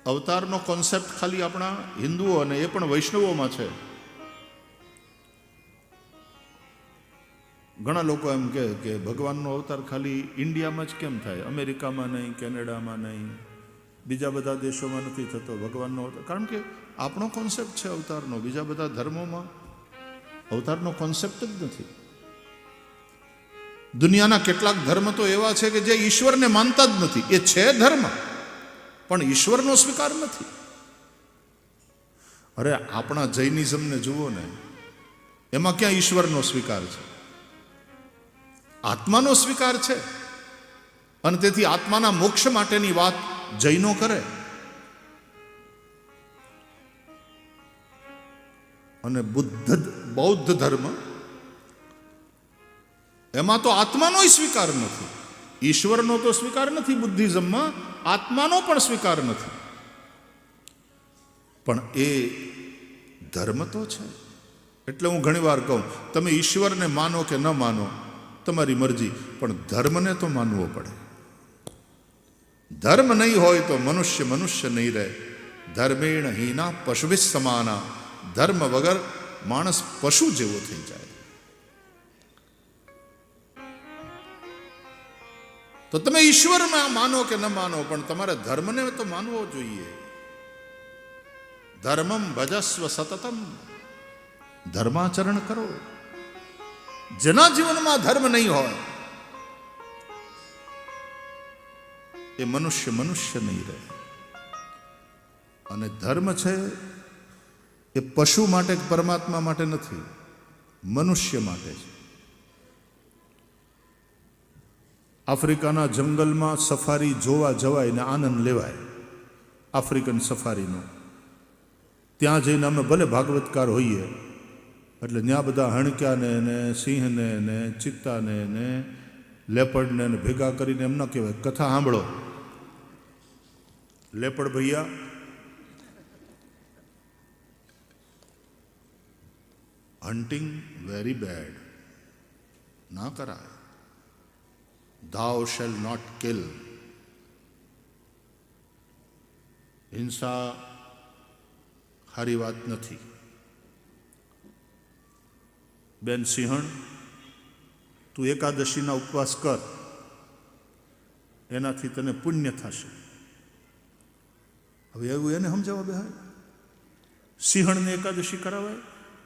અવતારનો concept ખાલી આપણા હિન્દુઓ અને એ પણ વૈષ્ણવોમાં છે. ઘણા લોકો એમ કહે કે ભગવાનનો અવતાર ખાલી ઇન્ડિયામાં જ કેમ થાય, અમેરિકામાં નહીં, કેનેડામાં નહીં, બીજા બધા દેશોમાં નથી થતો ભગવાનનો અવતાર? કારણ કે આપણો કોન્સેપ્ટ છે અવતારનો. બીજા બધા ધર્મોમાં અવતારનો કોન્સેપ્ટ જ નથી. દુનિયાના કેટલાક ધર્મ તો એવા છે કે જે ઈશ્વરને માનતા જ નથી. એ છે ધર્મ પણ ઈશ્વરનો સ્વીકાર નથી. અરે આપણા જૈનિઝમને જુઓ ને, એમાં ક્યાં ઈશ્વરનો સ્વીકાર છે? આત્માનો સ્વીકાર છે. અને તેથી આત્માના મોક્ષ માટેની વાત જૈનો કરે. અને બૌદ્ધ ધર્મ, એમાં તો આત્માનો સ્વીકાર નથી. ઈશ્વરનો તો સ્વીકાર નથી બુદ્ધિઝમમાં, આત્માનો પણ સ્વીકાર નથી. પણ એ ધર્મ તો છે. એટલે હું ઘણી વાર કહું, તમે ઈશ્વરને માનો કે ન માનો તમારી મરજી, પણ ધર્મને તો માનવો પડે. ધર્મ નહીં હોય તો મનુષ્ય મનુષ્ય નહીં રહે. ધર્મેણ હીના પશુભિ સમાના. ધર્મ વગર માણસ પશુ જેવો થઈ જાય. તો તમે ઈશ્વરમાં માનો કે ન માનો, પણ તમારે ધર્મને તો માનવો જોઈએ. ધર્મમ ભજસ્વ સતતમ. ધર્માચરણ કરો. જેના જીવનમાં ધર્મ નહીં હોય એ મનુષ્ય મનુષ્ય નહીં રહે. અને ધર્મ છે એ પશુ માટે પરમાત્મા માટે નથી, મનુષ્ય માટે છે. આફ્રિકાના જંગલમાં સફારી જોવા જવાય ને આનંદ લેવાય, આફ્રિકન સફારીનો. ત્યાં જઈને અમે ભલે ભાગવતકાર હોઈએ, એટલે ત્યાં બધા હણક્યાને ને સિંહને ને ચિત્તાને ને લેપડને ભેગા કરીને એમ ન કહેવાય, કથા સાંભળો લેપડ ભૈયા, હન્ટિંગ વેરી બેડ, ના કરાય. Thou shall not kill. હિંસા સારી વાત નથી. બેન સિંહણ, તું એકાદશીના ઉપવાસ કર, એનાથી તને પુણ્ય થશે. હવે એવું એને સમજાવવા બેહાય? સિંહણને એકાદશી કરાવાય?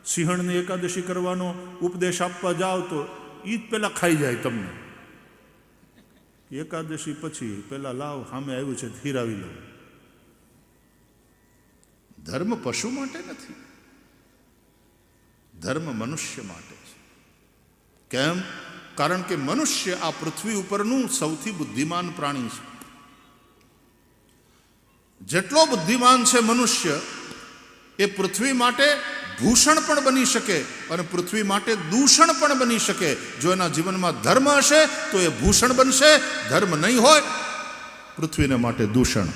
સિંહણને એકાદશી કરવાનો ઉપદેશ આપવા જાઓ તો એ જ પેલા ખાઈ જાય તમને. એકાદશી પછી પેલા લાવ, સામે આવ્યું છે હીરાવી લો. ધર્મ પશુ માટે નથી, ધર્મ મનુષ્ય માટે છે. કેમ? કારણ કે મનુષ્ય આ પૃથ્વી ઉપરનું સૌથી બુદ્ધિમાન પ્રાણી છે. જેટલો બુદ્ધિમાન છે મનુષ્ય, એ પૃથ્વી માટે ભૂષણ પણ બની શકે અને પૃથ્વી માટે દૂષણ પણ બની શકે. જો એના જીવનમાં ધર્મ હશે તો એ ભૂષણ બનશે, ધર્મ નહીં હોય પૃથ્વીને માટે દૂષણ.